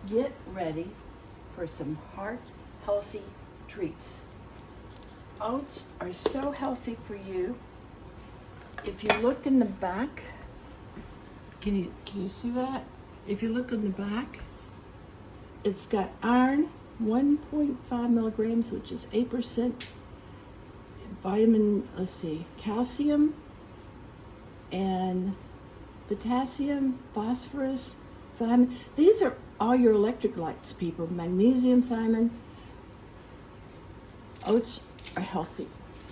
get ready for some heart-healthy treats. Oats are so healthy for you. If you look in the back, can you see that? If you look in the back, it's got iron, 1.5 milligrams, which is 8%. Vitamin, calcium and potassium, phosphorus, thiamine. These are all your electrolytes, people. Magnesium, thiamine. Oats are healthy.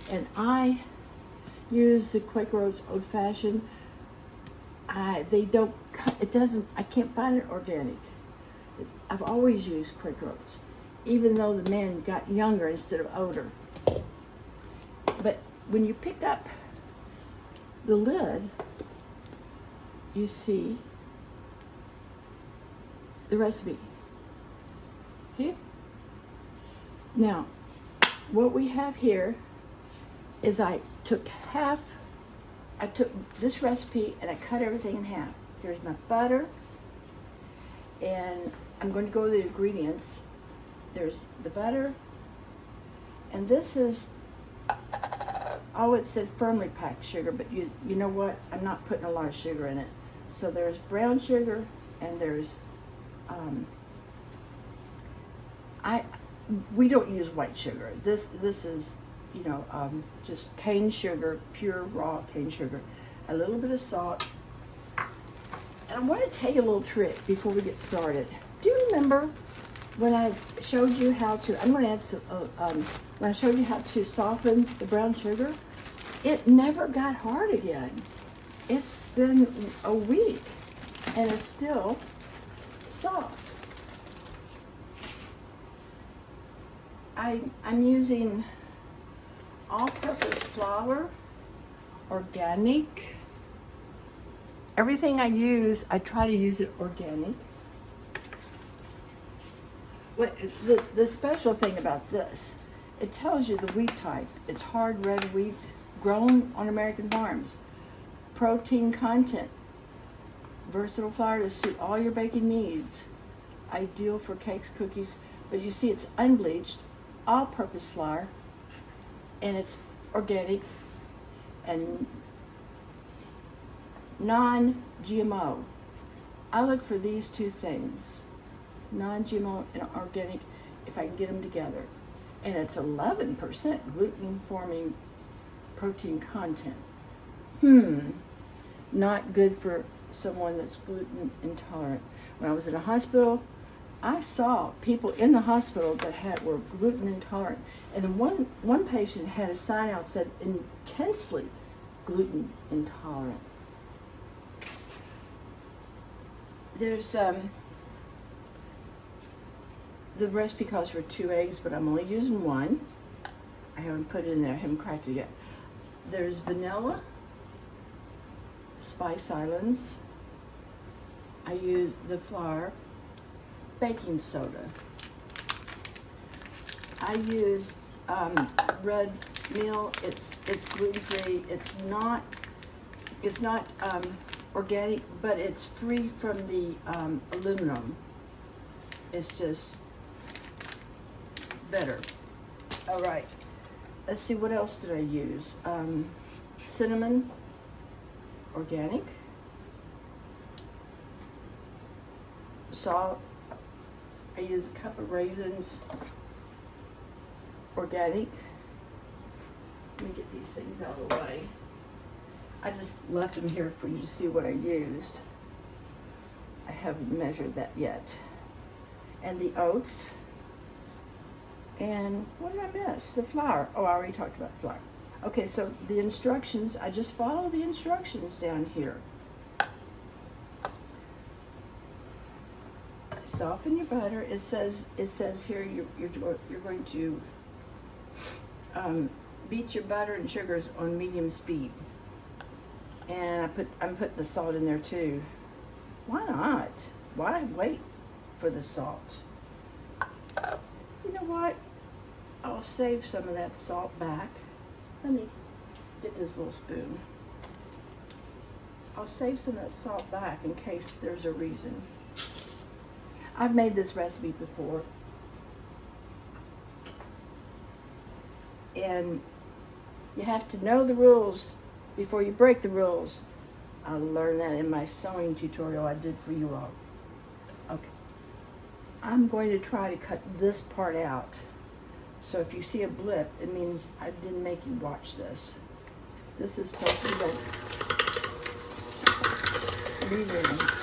And I use the Quaker Oats Old Fashioned. I can't find it organic. I've always used Quaker Oats, even though the man got younger instead of older. But when you pick up the lid, you see the recipe. Here. Now, what we have here is I took this recipe and I cut everything in half. Here's my butter, and I'm going to go to the ingredients. There's the butter, and this is, it said firmly packed sugar, but you know what? I'm not putting a lot of sugar in it. So there's brown sugar, and there's, we don't use white sugar. This is, just cane sugar, pure raw cane sugar. A little bit of salt. And I want to tell you a little trick before we get started. Do you remember when I showed you how to, when I showed you how to soften the brown sugar? It never got hard again. It's been a week and it's still soft. I'm using all-purpose flour, organic. Everything I use, I try to use it organic. The special thing about this, it tells you the wheat type. It's hard red wheat, grown on American farms. Protein content, versatile flour to suit all your baking needs. Ideal for cakes, cookies. But you see, it's unbleached, all-purpose flour, and it's organic and non-GMO. I look for these two things, non-GMO and organic, if I can get them together. And it's 11% gluten-forming protein content. Not good for someone that's gluten intolerant. When I was in a hospital, I saw people in the hospital that were gluten intolerant. And then one patient had a sign out that said intensely gluten intolerant. There's the recipe calls for 2 eggs, but I'm only using 1. I haven't put it in there, I haven't cracked it yet. There's vanilla, Spice Islands. I use the flour, baking soda. I use red meal. It's gluten-free. It's not organic, but it's free from the aluminum. It's just better. All right. Let's see, what else did I use? Cinnamon, organic. Salt. I use a cup of raisins, organic. Let me get these things out of the way. I just left them here for you to see what I used. I haven't measured that yet. And the oats. And what did I miss? The flour. Oh, I already talked about the flour. Okay, so the instructions, I just follow the instructions down here. Soften your butter. It says here you're going to beat your butter and sugars on medium speed. And I'm putting the salt in there too. Why not? Why wait for the salt? You know what? I'll save some of that salt back. Let me get this little spoon. I'll save some of that salt back in case there's a reason. I've made this recipe before. And you have to know the rules before you break the rules. I learned that in my sewing tutorial I did for you all. Okay. I'm going to try to cut this part out. So if you see a blip, it means I didn't make you watch this. This is supposed to be like rerun.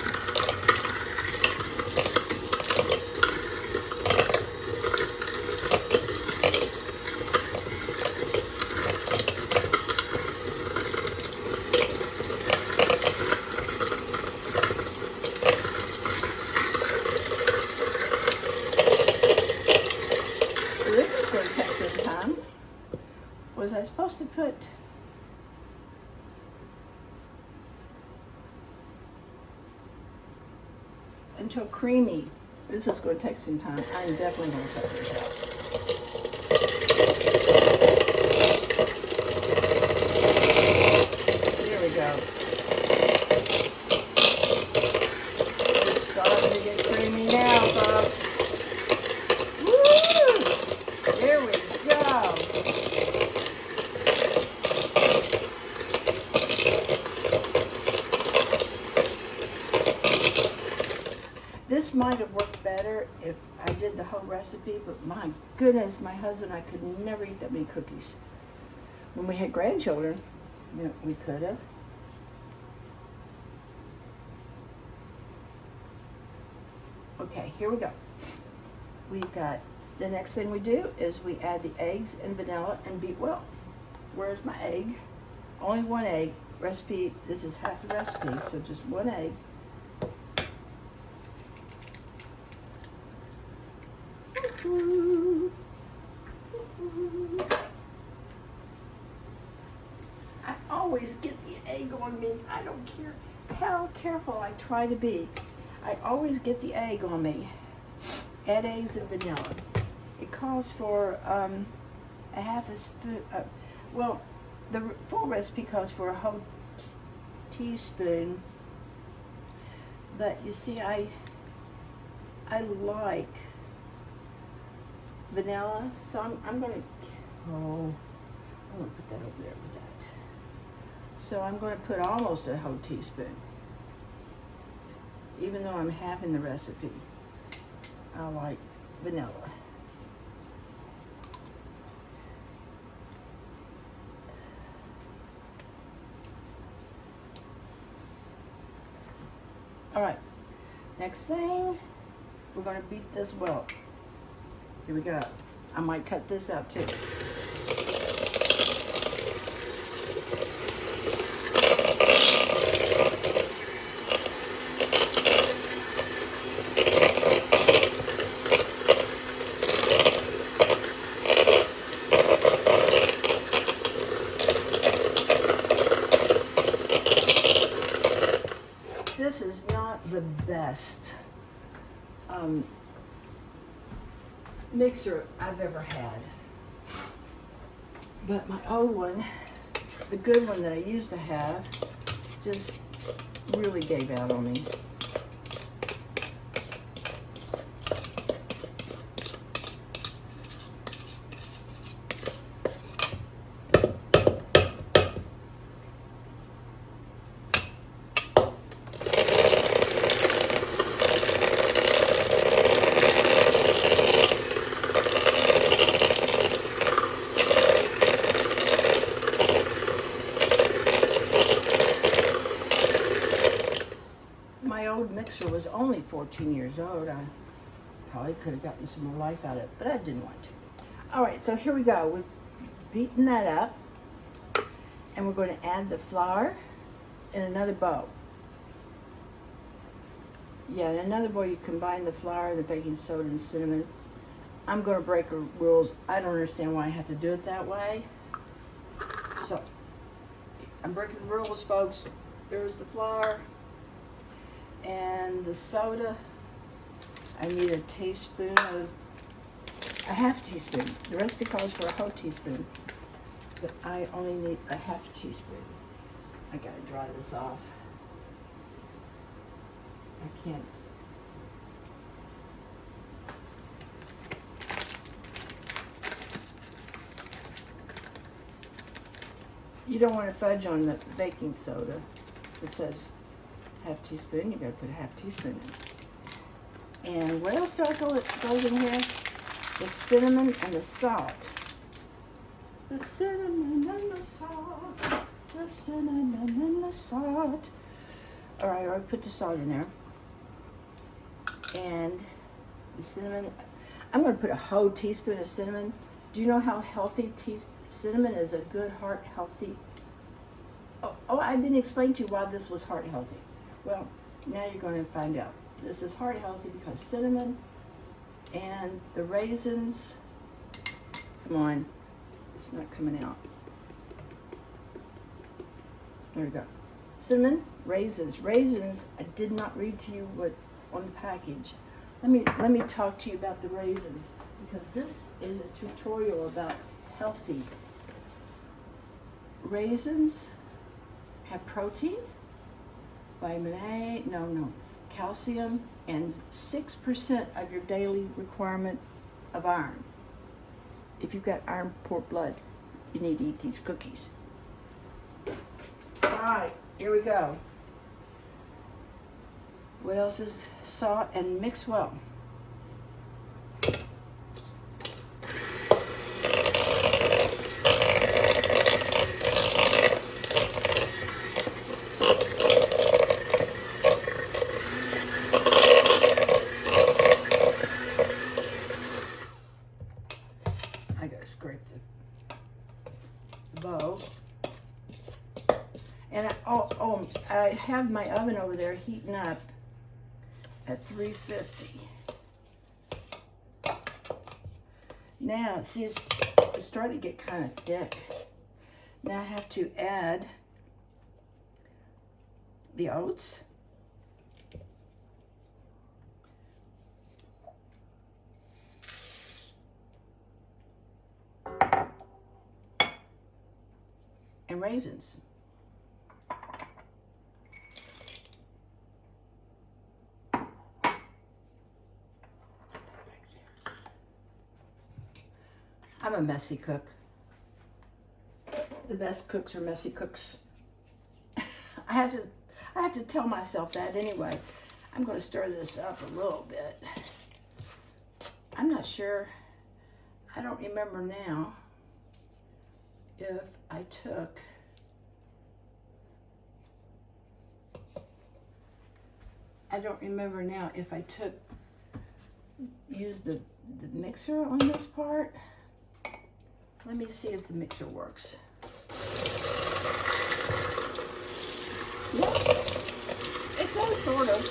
This is going to take some time. Was I supposed to put until creamy? This is going to take some time. I'm definitely going to cut this out. There we go. It's starting to get creamy now, folks. There we go. This might have worked better if I did the whole recipe, but my goodness, my husband and I could never eat that many cookies. When we had grandchildren, we could have. Okay, here we go. We've got, the next thing we do is we add the eggs and vanilla and beat well. Where's my egg? Only one egg. Recipe, this is half the recipe, so just one egg. I always get the egg on me. I don't care how careful I try to be. I always get the egg on me. Add eggs and vanilla. It calls for a half a spoon. Well, the full recipe calls for a whole teaspoon. But you see, I like vanilla, so I'm gonna put that over there with that. So I'm gonna put almost a whole teaspoon, even though I'm having the recipe. I like vanilla. All right, next thing, we're gonna beat this well. Here we go. I might cut this out too. This is not the best mixer I've ever had, but my old one, the good one that I used to have, just really gave out on me. Mixer was only 14 years old. I probably could have gotten some more life out of it, but I didn't want to. All right, so here we go. We've beaten that up, and we're going to add the flour in another bowl. Yeah, in another bowl you combine the flour, the baking soda, and cinnamon. I'm going to break rules. I don't understand why I have to do it that way. So I'm breaking the rules, folks. There's the flour. And the soda, I need a half teaspoon. The recipe calls for a whole teaspoon, but I only need a half teaspoon. I gotta dry this off. I can't. You don't want to fudge on the baking soda. It says half teaspoon. You gotta put a half teaspoon in. And what else goes in here? The cinnamon and the salt. The cinnamon and the salt. The cinnamon and the salt. All right, I already put the salt in there. And the cinnamon. I'm going to put a whole teaspoon of cinnamon. Do you know how healthy cinnamon is? A good heart healthy. Oh, I didn't explain to you why this was heart healthy. Well, now you're going to find out. This is heart healthy because cinnamon and the raisins. Come on, it's not coming out. There we go. Cinnamon, raisins. Raisins, I did not read to you what on the package. Let me talk to you about the raisins, because this is a tutorial about healthy. Raisins have protein, vitamin A, calcium, and 6% of your daily requirement of iron. If you've got iron poor blood, you need to eat these cookies. All right, here we go. What else is salt? And mix well. I gotta scrape the bowl. And I have my oven over there heating up at 350. Now, see, it's starting to get kind of thick. Now I have to add the oats. And raisins. I'm a messy cook. The best cooks are messy cooks. I have to tell myself that anyway. I'm going to stir this up a little bit. I'm not sure. I don't remember now if I took used the mixer on this part. Let me see if the mixer works. Yep, it does sort of.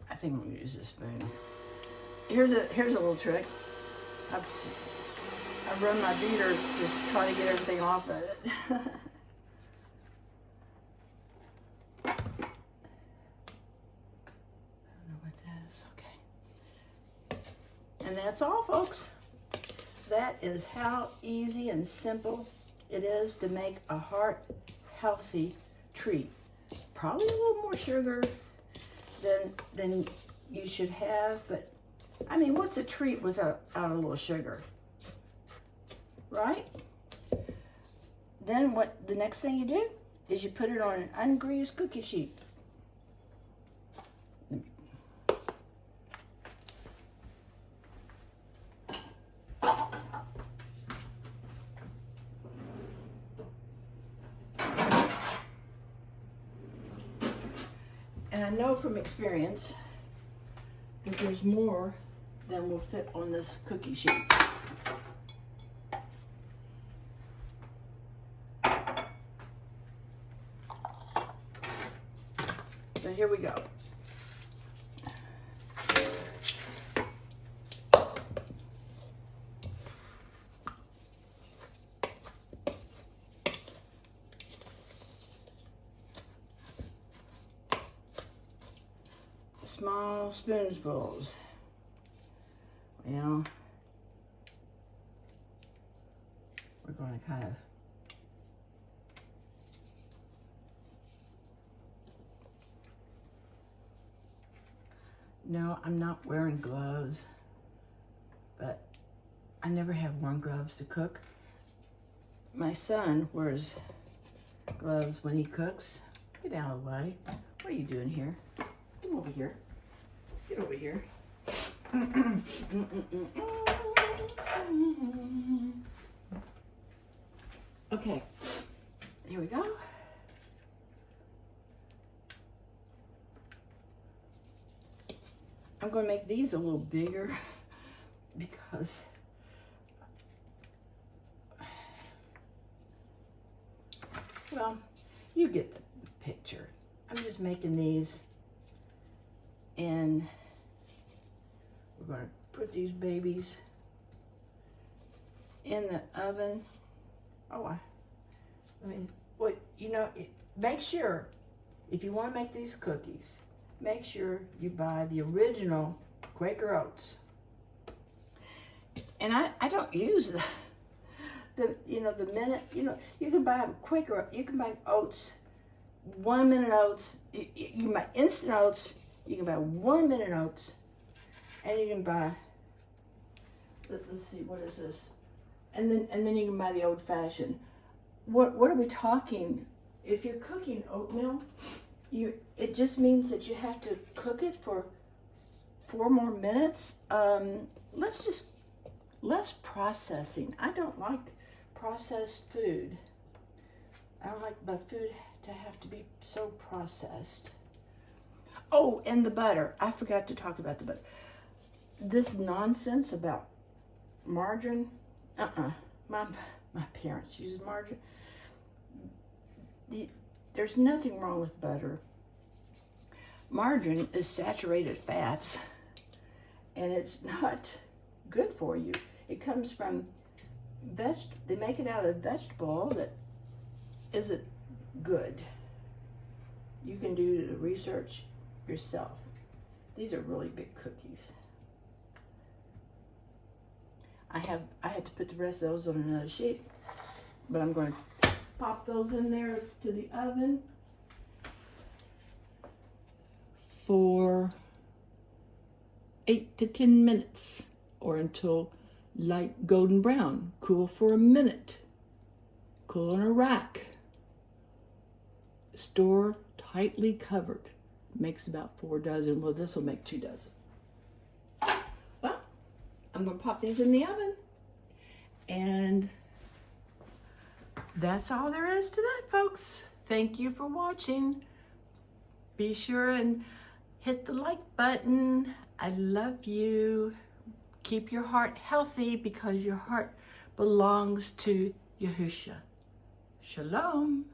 I think I'm gonna use this spoon. Here's a little trick. I run my beater, just try to get everything off of it. I don't know what that is. Okay. And that's all, folks. That is how easy and simple it is to make a heart-healthy treat. Probably a little more sugar than you should have, but I mean, what's a treat without a little sugar? Right? Then what the next thing you do is you put it on an ungreased cookie sheet. And I know from experience that there's more than will fit on this cookie sheet. But here we go. Small spoonfuls. Well, we're we're going to kind of no, I'm not wearing gloves, but I never have worn gloves to cook. My son wears gloves when he cooks. Get out of the way. What are you doing here? Come over here. Get over here. Okay, here we go. I'm going to make these a little bigger because well, you get the picture. I'm just making these, and we're going to put these babies in the oven. Oh, I mean, well, you know, make sure if you want to make these cookies, make sure you buy the original Quaker Oats. And I don't use the minute, you can buy Quaker, you can buy oats, 1 minute oats, you can buy instant oats, you can buy 1 minute oats, and you can buy, let's see, what is this? And then you can buy the old fashioned. What are we talking? If you're cooking oatmeal, it just means that you have to cook it for 4 more minutes. Less processing. I don't like processed food. I don't like my food to have to be so processed. Oh, and the butter. I forgot to talk about the butter. This nonsense about margarine. My parents use margarine. There's nothing wrong with butter. Margarine is saturated fats, and it's not good for you. It comes from they make it out of vegetable that isn't good. You can do the research yourself. These are really big cookies. I had to put the rest of those on another sheet, but I'm going to pop those in there to the oven for 8 to 10 minutes or until light golden brown. Cool for a minute. Cool in a rack. Store tightly covered. Makes about 4 dozen. Well, this will make 2 dozen. Well, I'm going to pop these in the oven. And that's all there is to that, folks. Thank you for watching. Be sure and hit the like button. I love you. Keep your heart healthy because your heart belongs to Yahushua. Shalom.